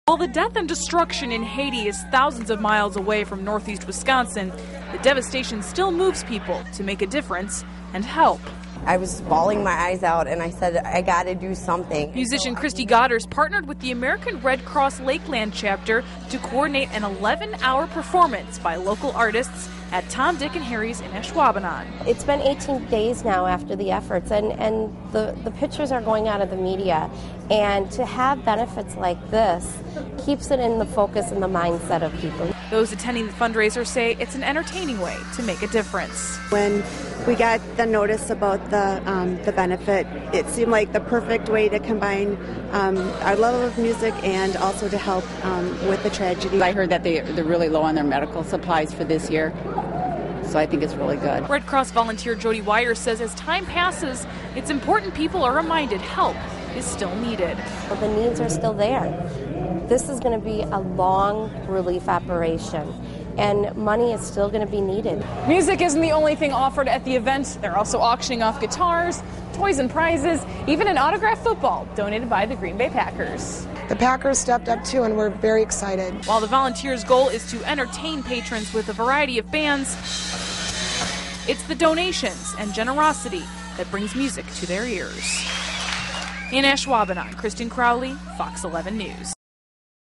While the death and destruction in Haiti is thousands of miles away from northeast Wisconsin, the devastation still moves people to make a difference and help. I was bawling my eyes out and I said, I got to do something. Musician Christy Goddard partnered with the American Red Cross Lakeland chapter to coordinate an 11-hour performance by local artists at Tom, Dick, and Harry's in Ashwaubenon. It's been 18 days now after the efforts, and the pictures are going out of the media. And to have benefits like this keeps it in the focus and the mindset of people. Those attending the fundraiser say it's an entertaining way to make a difference. When we got the notice about the benefit, it seemed like the perfect way to combine our love of music and also to help with the tragedy. I heard that they're really low on their medical supplies for this year, so I think it's really good. Red Cross volunteer Jody Wire says as time passes, it's important people are reminded help is still needed. Well, the needs are still there. This is going to be a long relief operation, and money is still going to be needed. Music isn't the only thing offered at the event. They're also auctioning off guitars, toys and prizes, even an autographed football donated by the Green Bay Packers. The Packers stepped up too, and we're very excited. While the volunteers' goal is to entertain patrons with a variety of bands, it's the donations and generosity that brings music to their ears. In Ashwaubenon, Kristen Crowley, Fox 11 News.